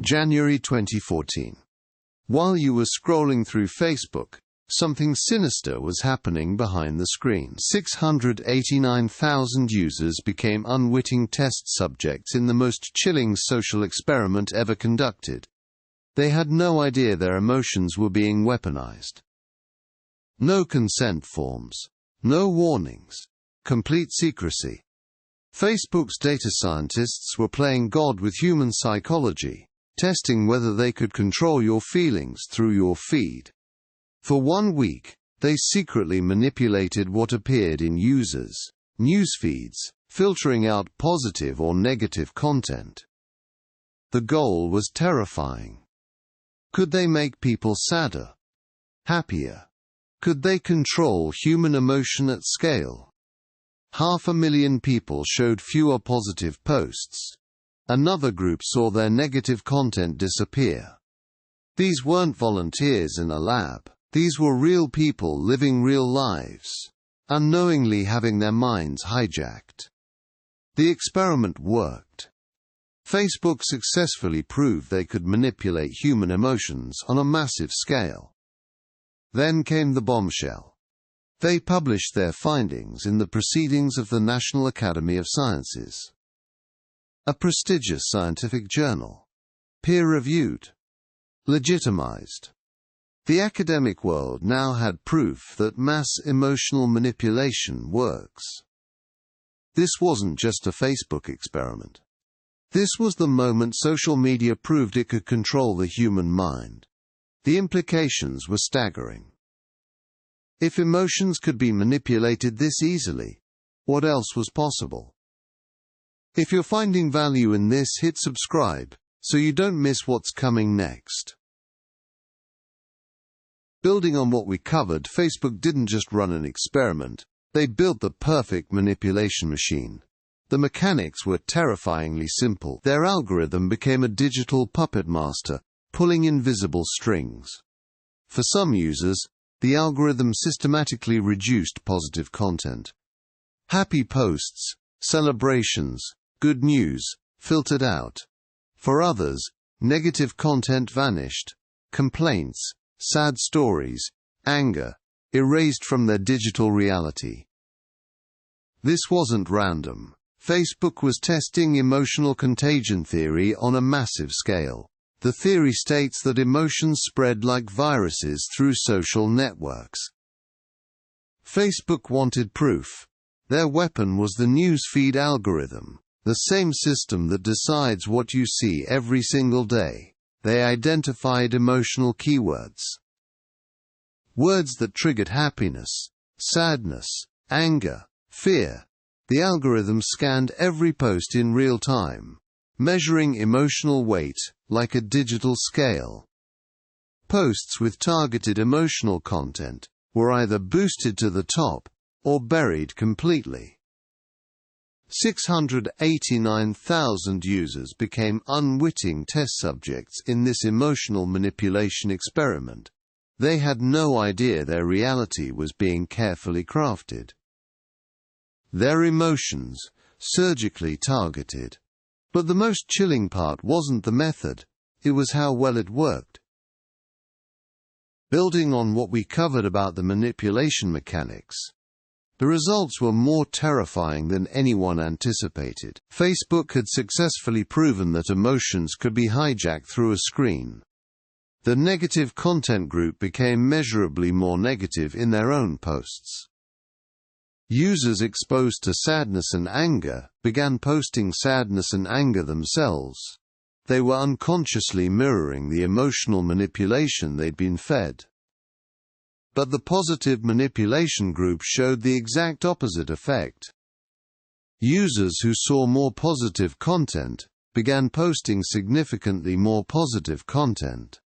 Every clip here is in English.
January 2014. While you were scrolling through Facebook, something sinister was happening behind the screen. 689,000 users became unwitting test subjects in the most chilling social experiment ever conducted. They had no idea their emotions were being weaponized. No consent forms. No warnings. Complete secrecy. Facebook's data scientists were playing God with human psychology, testing whether they could control your feelings through your feed. For 1 week, they secretly manipulated what appeared in users' newsfeeds, filtering out positive or negative content. The goal was terrifying. Could they make people sadder? Happier? Could they control human emotion at scale? 500,000 people showed fewer positive posts. Another group saw their negative content disappear. These weren't volunteers in a lab. These were real people living real lives, unknowingly having their minds hijacked. The experiment worked. Facebook successfully proved they could manipulate human emotions on a massive scale. Then came the bombshell. They published their findings in the Proceedings of the National Academy of Sciences, a prestigious scientific journal, peer-reviewed, legitimized. The academic world now had proof that mass emotional manipulation works. This wasn't just a Facebook experiment. This was the moment social media proved it could control the human mind. The implications were staggering. If emotions could be manipulated this easily, what else was possible? If you're finding value in this, hit subscribe, so you don't miss what's coming next. Building on what we covered, Facebook didn't just run an experiment, they built the perfect manipulation machine. The mechanics were terrifyingly simple. Their algorithm became a digital puppet master, pulling invisible strings. For some users, the algorithm systematically reduced positive content. Happy posts, celebrations, good news, filtered out. For others, negative content vanished. Complaints, sad stories, anger, erased from their digital reality. This wasn't random. Facebook was testing emotional contagion theory on a massive scale. The theory states that emotions spread like viruses through social networks. Facebook wanted proof. Their weapon was the newsfeed algorithm, the same system that decides what you see every single day. They identified emotional keywords. Words that triggered happiness, sadness, anger, fear. The algorithm scanned every post in real time, measuring emotional weight like a digital scale. Posts with targeted emotional content were either boosted to the top or buried completely. 689,000 users became unwitting test subjects in this emotional manipulation experiment. They had no idea their reality was being carefully crafted. Their emotions, surgically targeted. But the most chilling part wasn't the method, it was how well it worked. Building on what we covered about the manipulation mechanics, the results were more terrifying than anyone anticipated. Facebook had successfully proven that emotions could be hijacked through a screen. The negative content group became measurably more negative in their own posts. Users exposed to sadness and anger began posting sadness and anger themselves. They were unconsciously mirroring the emotional manipulation they'd been fed. But the positive manipulation group showed the exact opposite effect. Users who saw more positive content began posting significantly more positive content.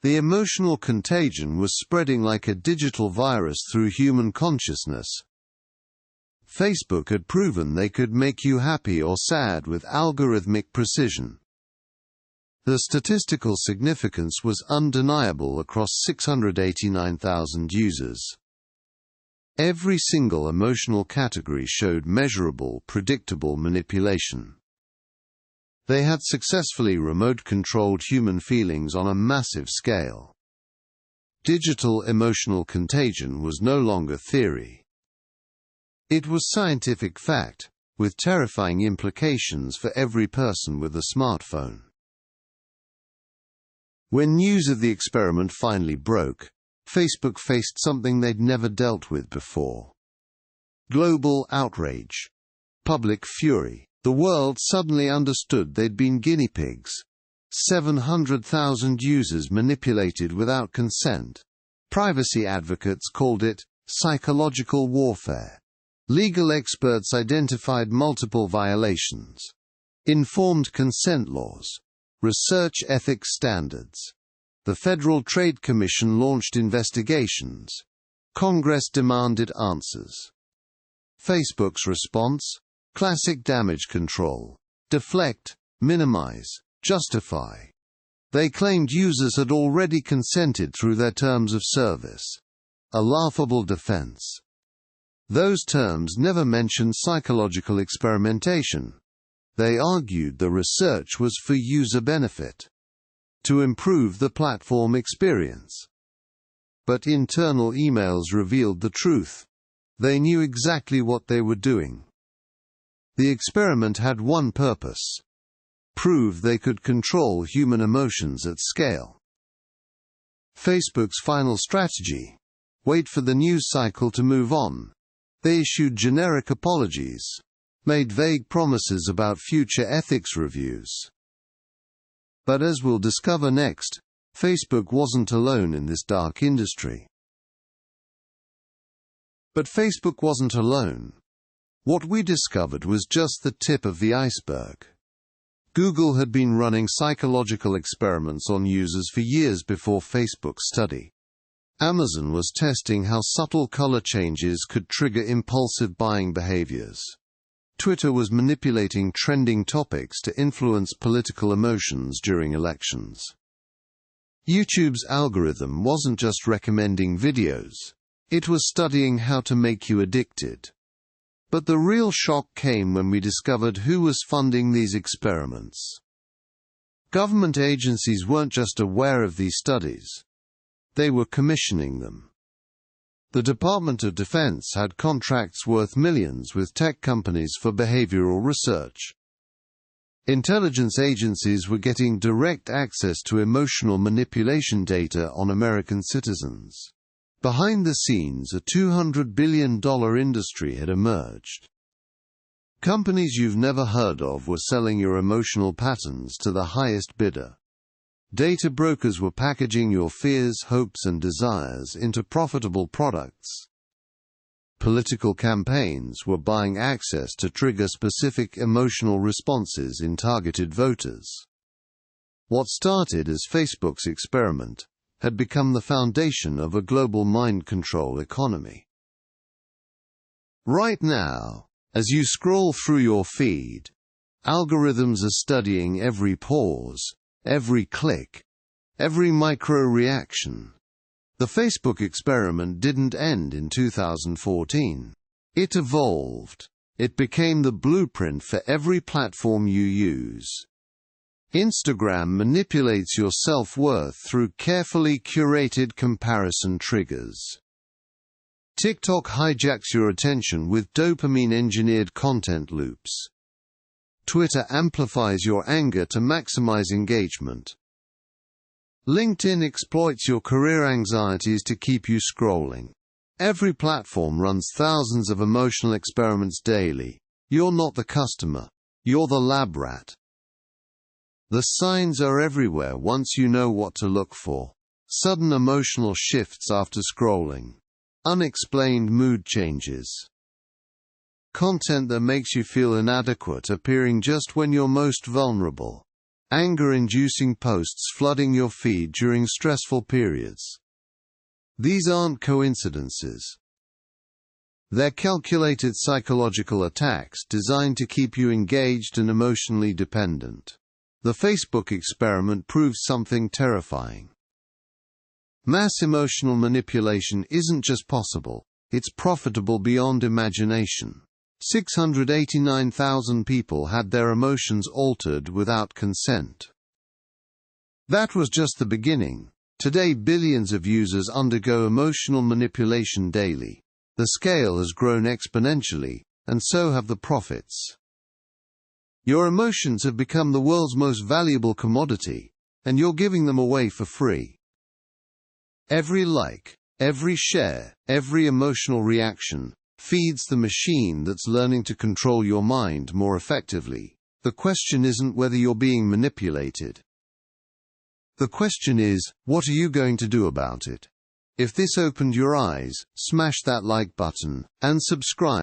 The emotional contagion was spreading like a digital virus through human consciousness. Facebook had proven they could make you happy or sad with algorithmic precision. The statistical significance was undeniable across 689,000 users. Every single emotional category showed measurable, predictable manipulation. They had successfully remote-controlled human feelings on a massive scale. Digital emotional contagion was no longer theory. It was scientific fact, with terrifying implications for every person with a smartphone. When news of the experiment finally broke, Facebook faced something they'd never dealt with before. Global outrage. Public fury. The world suddenly understood they'd been guinea pigs. 700,000 users manipulated without consent. Privacy advocates called it psychological warfare. Legal experts identified multiple violations. Informed consent laws. Research ethics standards. The Federal Trade Commission launched investigations. Congress demanded answers. Facebook's response? Classic damage control. Deflect, minimize, justify. They claimed users had already consented through their terms of service. A laughable defense. Those terms never mentioned psychological experimentation. They argued the research was for user benefit, to improve the platform experience. But internal emails revealed the truth. They knew exactly what they were doing. The experiment had one purpose: prove they could control human emotions at scale. Facebook's final strategy: wait for the news cycle to move on. They issued generic apologies, made vague promises about future ethics reviews. But as we'll discover next, Facebook wasn't alone in this dark industry. But Facebook wasn't alone. What we discovered was just the tip of the iceberg. Google had been running psychological experiments on users for years before Facebook's study. Amazon was testing how subtle color changes could trigger impulsive buying behaviors. Twitter was manipulating trending topics to influence political emotions during elections. YouTube's algorithm wasn't just recommending videos. It was studying how to make you addicted. But the real shock came when we discovered who was funding these experiments. Government agencies weren't just aware of these studies. They were commissioning them. The Department of Defense had contracts worth millions with tech companies for behavioral research. Intelligence agencies were getting direct access to emotional manipulation data on American citizens. Behind the scenes, a $200 billion industry had emerged. Companies you've never heard of were selling your emotional patterns to the highest bidder. Data brokers were packaging your fears, hopes, and desires into profitable products. Political campaigns were buying access to trigger specific emotional responses in targeted voters. What started as Facebook's experiment had become the foundation of a global mind control economy. Right now, as you scroll through your feed, algorithms are studying every pause, every click, every micro-reaction. The Facebook experiment didn't end in 2014. It evolved. It became the blueprint for every platform you use. Instagram manipulates your self-worth through carefully curated comparison triggers. TikTok hijacks your attention with dopamine-engineered content loops. Twitter amplifies your anger to maximize engagement. LinkedIn exploits your career anxieties to keep you scrolling. Every platform runs thousands of emotional experiments daily. You're not the customer. You're the lab rat. The signs are everywhere once you know what to look for. Sudden emotional shifts after scrolling. Unexplained mood changes. Content that makes you feel inadequate appearing just when you're most vulnerable. Anger-inducing posts flooding your feed during stressful periods. These aren't coincidences. They're calculated psychological attacks designed to keep you engaged and emotionally dependent. The Facebook experiment proved something terrifying. Mass emotional manipulation isn't just possible, it's profitable beyond imagination. 689,000 people had their emotions altered without consent. That was just the beginning. Today billions of users undergo emotional manipulation daily. The scale has grown exponentially, and so have the profits. Your emotions have become the world's most valuable commodity, and you're giving them away for free. Every like, every share, every emotional reaction feeds the machine that's learning to control your mind more effectively. The question isn't whether you're being manipulated. The question is, what are you going to do about it? If this opened your eyes, smash that like button and subscribe.